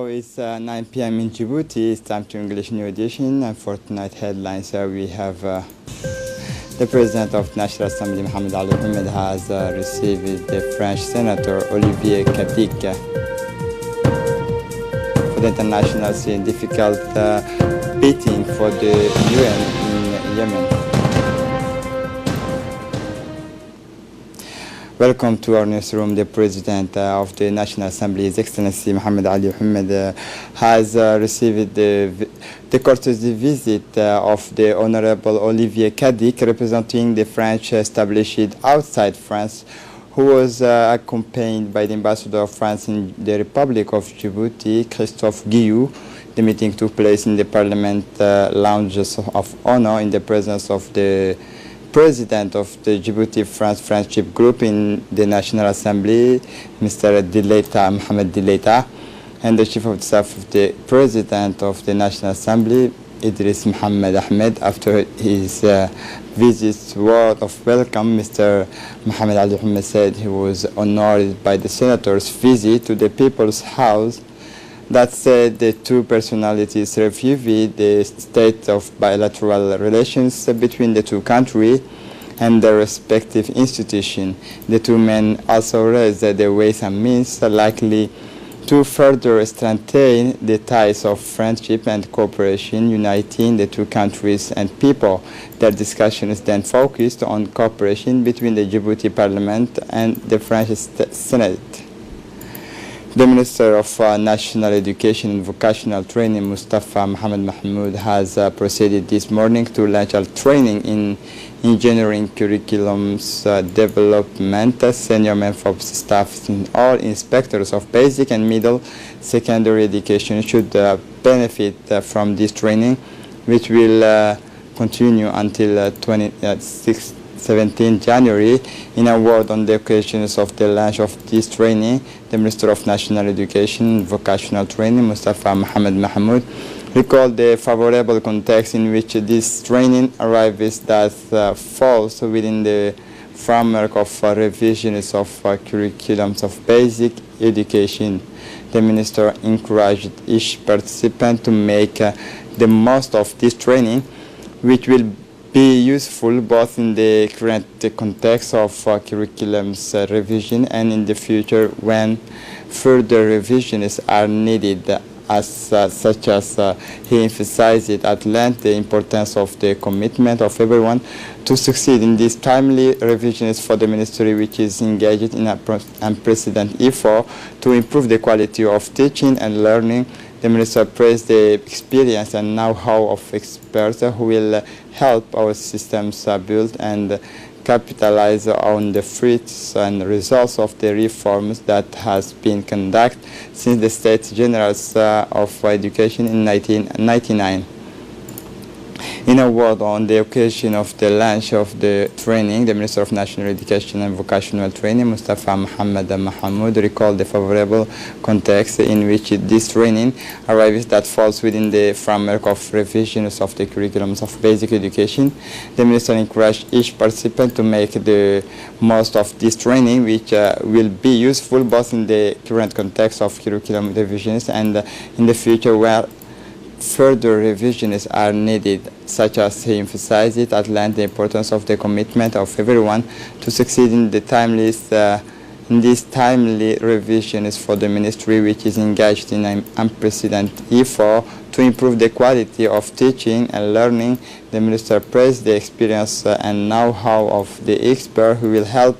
Now it's 9 p.m. in Djibouti. It's time to English New Edition. And for tonight's headlines, we have the President of the National Assembly, Mohamed Ali Mohamed, has received the French Senator Olivier Cadic for the international scene. Difficult beating for the UN in Yemen. Welcome to our newsroom. The President of the National Assembly, His Excellency Mohamed Ali Mohamed, has received the courtesy visit of the Honorable Olivier Cadic, representing the French established outside France, who was accompanied by the Ambassador of France in the Republic of Djibouti, Christophe Guillou. The meeting took place in the Parliament Lounges of Honor in the presence of the President of the Djibouti France Friendship Group in the National Assembly, Mr. Dileita, Mohamed Dileita, and the Chief of Staff of the President of the National Assembly, Idris Mohamed Ahmed. After his visit's word of welcome, Mr. Mohamed Ali Mohamed said he was honored by the Senator's visit to the People's House. That said, the two personalities reviewed the state of bilateral relations between the two countries and their respective institutions. The two men also raised the ways and means likely to further strengthen the ties of friendship and cooperation, uniting the two countries and people. Their discussions then focused on cooperation between the Djibouti Parliament and the French Senate. The Minister of National Education and Vocational Training, Mustafa Mohamed Mahmoud, has proceeded this morning to launch a training in engineering curriculum's development. Senior members of staff and all inspectors of basic and middle secondary education should benefit from this training, which will continue until 17 January. In a word on the occasions of the launch of this training, the Minister of National Education and Vocational Training, Mustafa Mohamed Mahmoud, recalled the favorable context in which this training arrives that falls within the framework of revisions of curriculums of basic education. The Minister encouraged each participant to make the most of this training, which will be useful both in the current context of curriculum's revision and in the future when further revisions are needed, such as he emphasized at length the importance of the commitment of everyone to succeed in these timely revisions for the ministry, which is engaged in an unprecedented effort to improve the quality of teaching and learning. The Minister praised the experience and know-how of experts who will help our systems build and capitalize on the fruits and results of the reforms that has been conducted since the States Generals of Education in 1999. In a word on the occasion of the launch of the training, the Minister of National Education and Vocational Training, Mustafa Mohamed Mahmoud, recalled the favorable context in which this training arrives that falls within the framework of revisions of the curriculums of basic education. The Minister encouraged each participant to make the most of this training, which will be useful both in the current context of curriculum revisions and in the future where further revisions are needed, such as he emphasized at length the importance of the commitment of everyone to succeed in the these timely revisions for the ministry, which is engaged in an unprecedented effort to improve the quality of teaching and learning. The Minister praised the experience and know-how of the experts who will help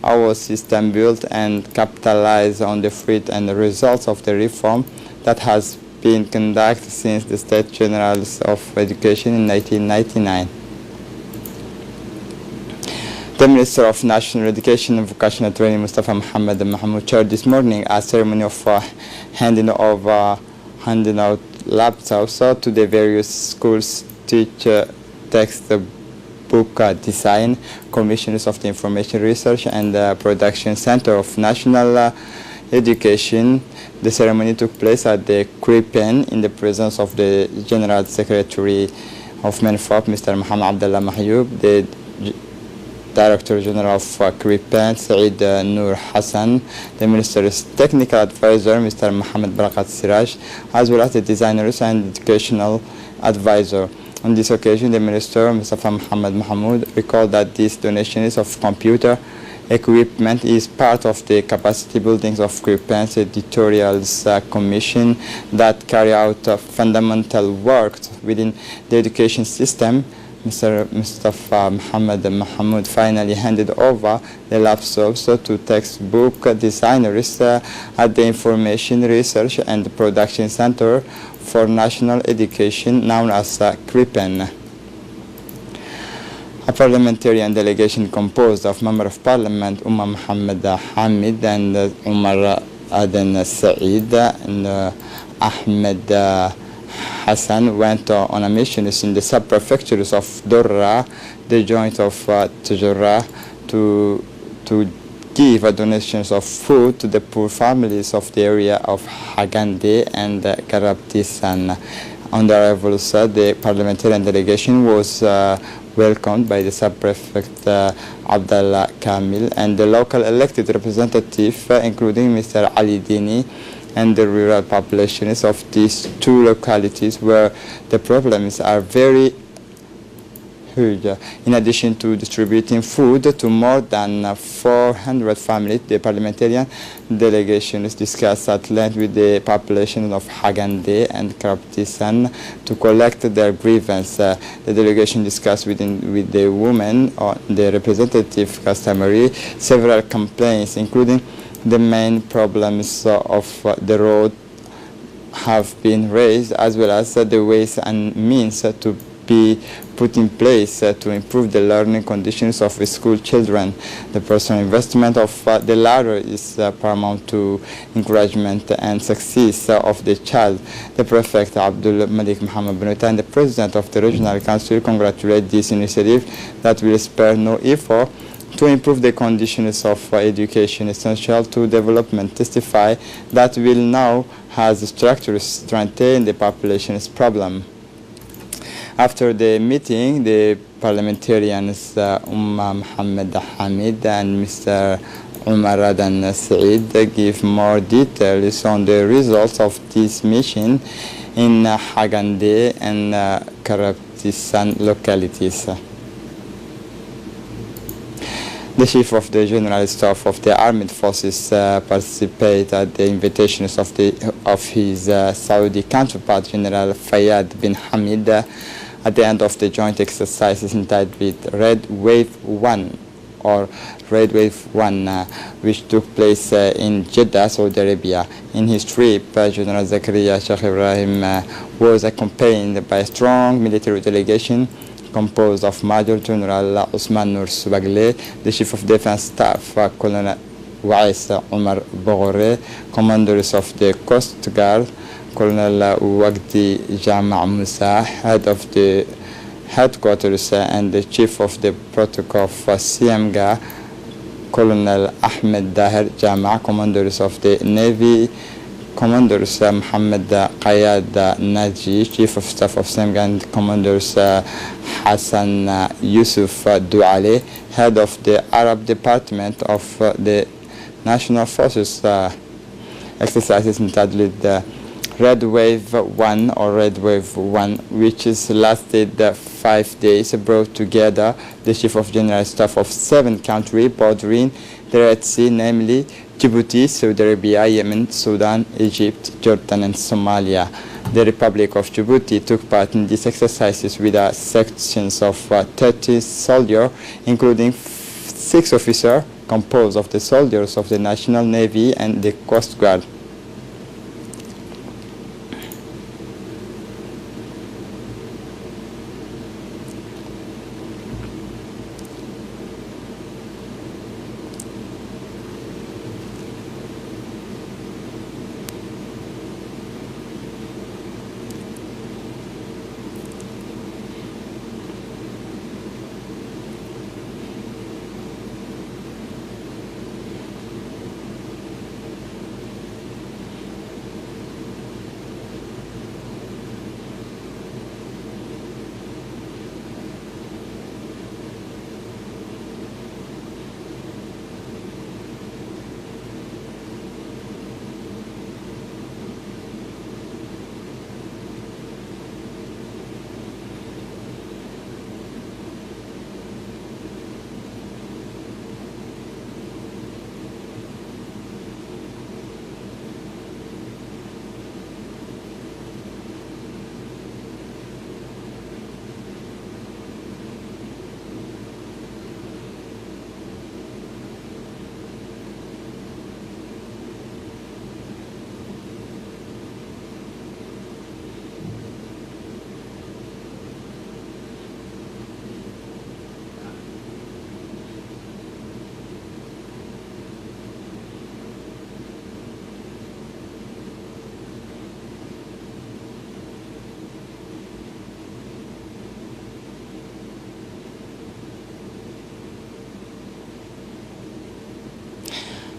our system build and capitalize on the fruit and the results of the reform that has been conducted since the State Generals of Education in 1999. The Minister of National Education and Vocational Training, Mustafa Mohamed Mahmoud, chaired this morning a ceremony of handing out laptops to the various schools teach textbook design commissions of the Information Research and Production Center of National Education. The ceremony took place at the Kripen in the presence of the General Secretary of MENFOP, Mr. Mohamed Abdullah Mahyoub, the Director General of CRIPEN, Saeed Noor Hassan, the Minister's Technical Advisor, Mr. Mohammed Barakat Siraj, as well as the designers and educational advisor. On this occasion, the Minister, Mustafa Muhammad Mahmoud, recalled that these donations of computer equipment is part of the capacity building of CRIPEN's editorials commission that carry out fundamental work within the education system. Mr. Mustafa Muhammad Mahmoud finally handed over the laptops to textbook designers at the Information Research and Production Center for National Education, known as CRIPEN. A parliamentarian delegation composed of Member of Parliament Umar Muhammad Hamid and Umar Aden Saeed and Ahmed Hassan went on a mission in the sub-prefectures of Durra, the joint of Tajura, to give donations of food to the poor families of the area of Hagande and Karabtisan. On the arrival, the parliamentarian delegation was welcomed by the sub-prefect Abdallah Kamil and the local elected representative, including Mr. Ali Dini, and the rural populations of these two localities where the problems are very huge. In addition to distributing food to more than 400 families, the parliamentarian delegations discussed at length with the population of Hagande and Kraptisan to collect their grievance. The delegation discussed with the women or the representative customary several complaints, including the main problems of the road have been raised, as well as the ways and means to be put in place to improve the learning conditions of school children. The personal investment of the latter is paramount to encouragement and success of the child. The Prefect Abdul Malik Muhammad Benuta and the President of the Regional Council congratulate this initiative that will spare no effort to improve the conditions of education essential to development, testify that will now has structures to maintain the population's problem. After the meeting, the parliamentarians Muhammad Hamid and Mr. Umar Adan Saeed give more details on the results of this mission in Hagande and Karabtisan localities. The Chief of the General Staff of the Armed Forces participated at the invitations of his Saudi counterpart, General Fayyad bin Hamid, at the end of the joint exercises entitled Red Wave 1 or Red Wave 1, which took place in Jeddah, Saudi Arabia. In his trip, General Zakaria Sheikh Ibrahim was accompanied by a strong military delegation composed of Major General Usman Nur Subagle, the Chief of Defense Staff, Colonel Wais Omar Bogore, Commanders of the Coast Guard, Colonel Wagdi Jama' Musa, Head of the Headquarters and the Chief of the Protocol of Siamga, Colonel Ahmed Daher Jama', Commanders of the Navy, Commanders Muhammad Qayad Naji, Chief of Staff of Siamga, and Commanders Hassan Yusuf Douale, Head of the Arab Department of the National Forces. Exercises entitled Red Wave 1 or Red Wave 1, which is lasted 5 days, brought together the Chief of General Staff of 7 countries bordering the Red Sea, namely Djibouti, Saudi Arabia, Yemen, Sudan, Egypt, Jordan, and Somalia. The Republic of Djibouti took part in these exercises with sections of 30 soldiers, including 6 officers composed of the soldiers of the National Navy and the Coast Guard.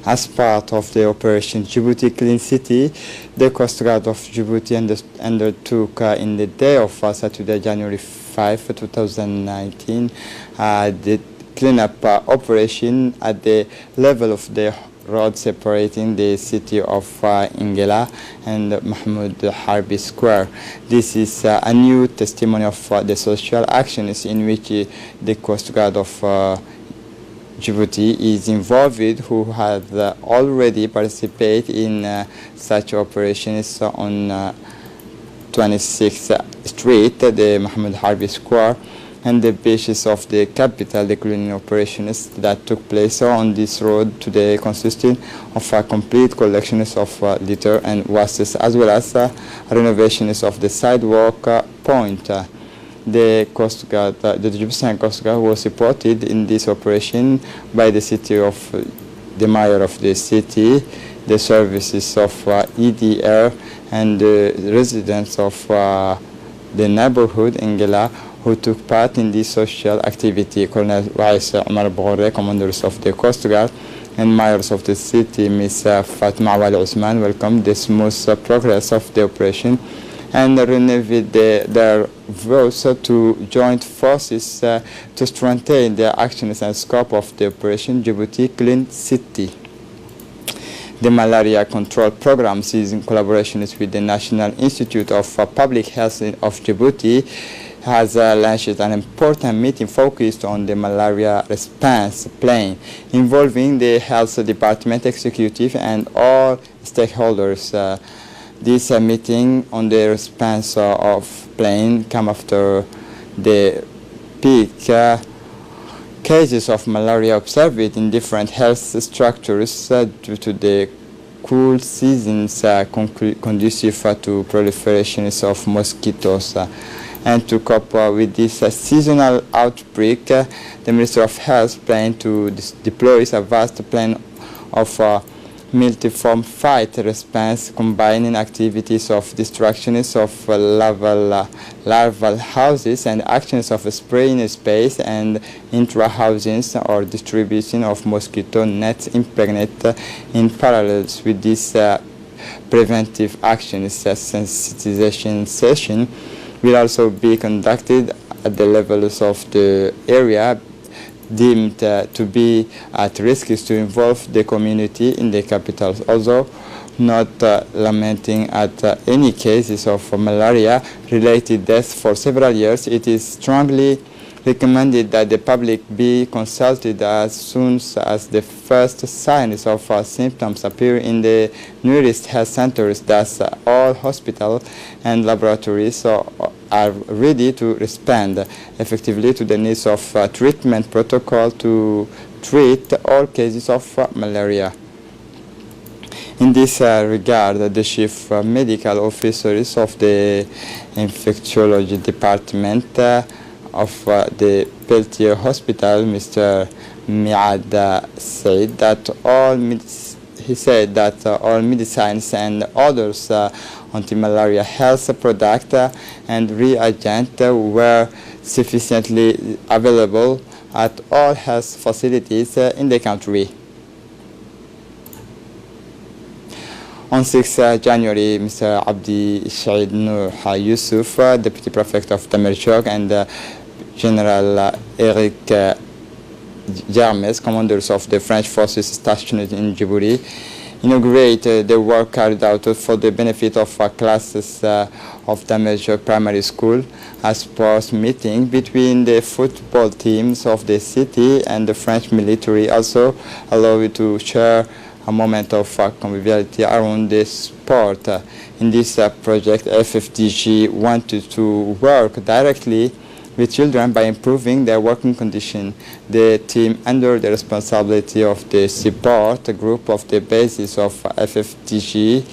As part of the Operation Djibouti Clean City, the Coast Guard of Djibouti undertook in the day of Saturday, January 5, 2019, the cleanup operation at the level of the road separating the city of Anglais and Mahmoud Harbi Square. This is a new testimony of the social actions in which the Coast Guard of Djibouti is involved, who have already participated in such operations on 26th Street, the Mahmoud Harbi Square, and the beaches of the capital. The cleaning operations that took place on this road today consisted of a complete collection of litter and wastes, as well as renovations of the sidewalk point. The Coast Guard, the Djiboutian Coast Guard, was supported in this operation by the city of the mayor of the city, the services of EDR, and the residents of the neighborhood in Anglais, who took part in this social activity. Colonel Vice Omar Bourre, commanders of the Coast Guard, and mayors of the city, Ms. Fatma Wali Usman, welcomed the smooth progress of the operation and renewed their vows to join forces to strengthen the actions and scope of the Operation Djibouti Clean City. The malaria control programs is in collaboration with the National Institute of Public Health of Djibouti has launched an important meeting focused on the malaria response plan, involving the health department executive and all stakeholders. This meeting on the response of plan came after the peak cases of malaria observed in different health structures due to the cool seasons conducive to proliferations of mosquitoes. And to cope with this seasonal outbreak, the Minister of Health planned to deploy a vast plan of multiform fight response, combining activities of destructions of larval houses and actions of spraying space and intra-housing or distribution of mosquito nets impregnated in parallel with these preventive actions. Sensitization session will also be conducted at the levels of the area deemed to be at risk to involve the community in the capital. Although not lamenting at any cases of malaria-related deaths for several years, it is strongly recommended that the public be consulted as soon as the first signs of symptoms appear in the nearest health centers. Thus, all hospitals and laboratories are ready to respond effectively to the needs of treatment protocol to treat all cases of malaria. In this regard, the chief medical officers of the infectiology department of the Peltier Hospital, Mr. Miad, said that all medicines and others anti-malaria health products and reagents were sufficiently available at all health facilities in the country. On 6 January, Mr. Abdi Shaid Nur Yusuf, Deputy Prefect of Tamerchok, and General Eric Jarmes, commanders of the French forces stationed in Djibouti, inaugurated the work carried out for the benefit of classes of Tamerchok Primary School, a sports meeting between the football teams of the city and the French military, also allowed to share a moment of conviviality around the sport. In this project, FFDG wanted to work directly with children by improving their working condition. The team, under the responsibility of the support group of the basis of FFDG,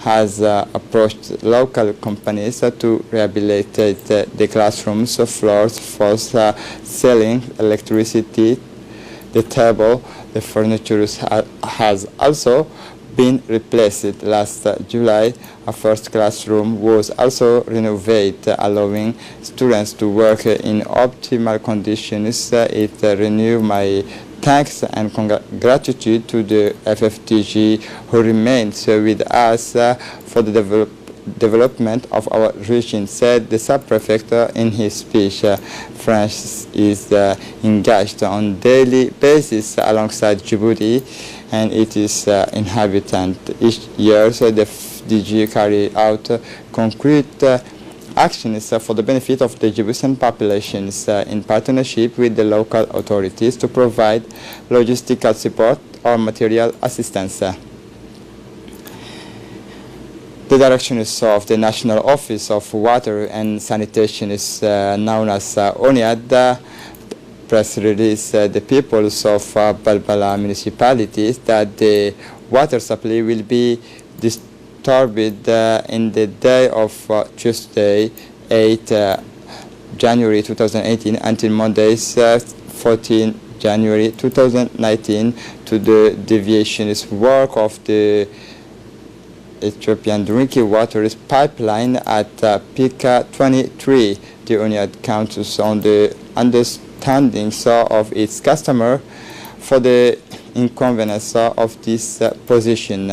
has approached local companies to rehabilitate the classrooms, floors, false ceiling, electricity, the table. The furniture has also been replaced. Last July, a first classroom was also renovated, allowing students to work in optimal conditions. It renewed my thanks and gratitude to the FFTG who remains with us for the development of our region, said the sub-prefect in his speech. France is engaged on daily basis alongside Djibouti and its inhabitants. Each year, the FDG carry out concrete actions for the benefit of the Djiboutian populations in partnership with the local authorities to provide logistical support or material assistance. The direction of the National Office of Water and Sanitation is known as ONIAD. Press release the peoples of Balbala municipalities that the water supply will be disturbed in the day of Tuesday, 8 January 2018 until Monday, 14 January 2019 to the deviations work of the Ethiopian drinking water pipeline at Pika 23. The ONIAD counts on the understanding of its customer for the inconvenience of this position.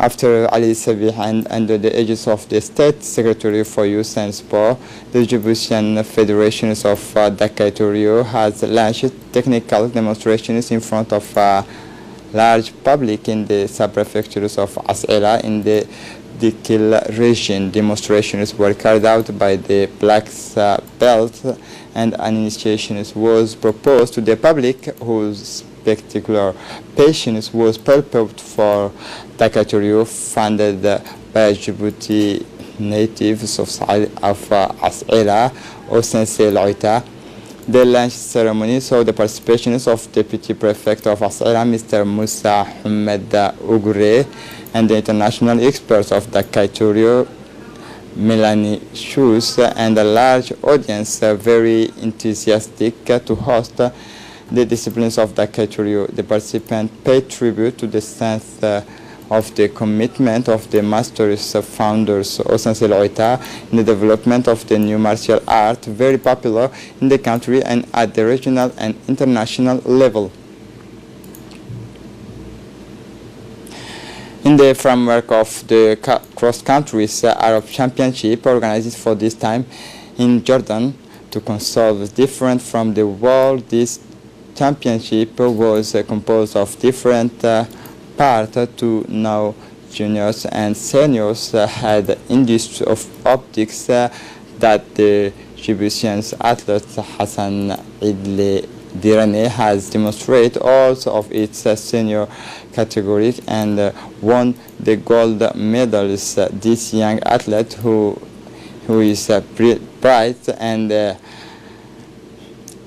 After Ali Sabih and under the aegis of the State Secretary for Youth and Sport, the Djiboutian Federation of Dakar has launched technical demonstrations in front of large public in the sub-prefectures of As'ela in the Dikil region. Demonstrations were carried out by the Black Belt and an initiation was proposed to the public whose particular patience was purposed for Dakar funded by Djibouti natives of As'ela or Sensei Loita. The launch ceremony saw the participation of Deputy Prefect of As'ela, Mr. Musa Ahmed Ugure, and the international experts of Dakar, Melanie Schulz, and a large audience very enthusiastic to host the disciplines of Dakar. The participants paid tribute to the sense of the commitment of the masters founders Osansel Oita in the development of the new martial art, very popular in the country and at the regional and international level. In the framework of the cross-country Arab Championship organized for this time in Jordan to consult different from the world, this championship was composed of different parts to now juniors and seniors had industry of optics that the Djiboutian athlete Hassan Idli Dirane has demonstrated also of its senior category and won the gold medals. This young athlete who is bright and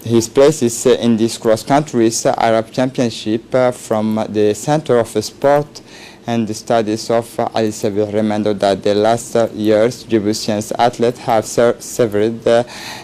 his place is in this cross-country Arab Championship from the Center of Sport and the Studies of Ali Sabih reminded that the last years Djiboutian athletes have served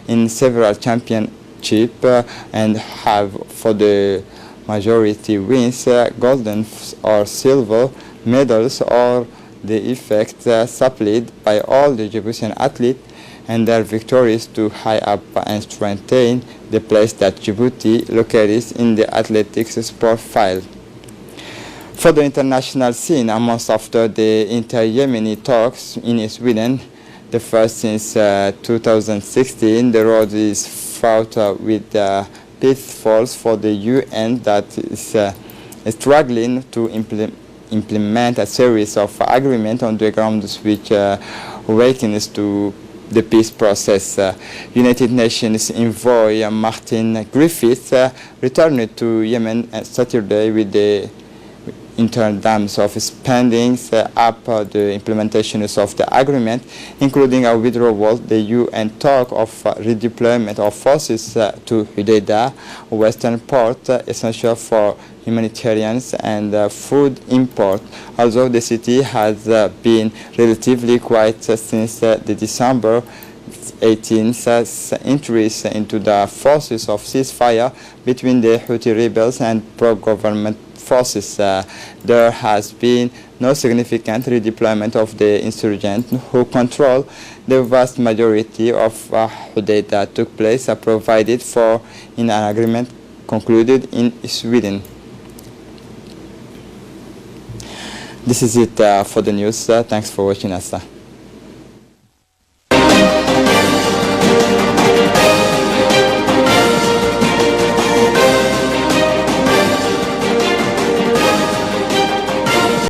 in several championships and have for the majority wins golden or silver medals or the effect supplied by all the Djiboutian athletes and their victories to high up and strengthen the place that Djibouti locates in the athletics sport file. For the international scene, a month after the inter-Yemeni talks in Sweden, the first since 2016, the road is fought with pitfalls for the UN that is struggling to implement a series of agreements on the ground which awakens to the peace process. United Nations envoy Martin Griffiths returned to Yemen Saturday with the in terms of spending up the implementations of the agreement, including a withdrawal, the UN talk of redeployment of forces to Hudaida, western port, essential for humanitarians and food import, although the city has been relatively quiet since the December 18th entries into the forces of ceasefire between the Houthi rebels and pro-government forces. There has been no significant redeployment of the insurgents who control the vast majority of Hudaida took place provided for in an agreement concluded in Sweden. This is it for the news. Thanks for watching us.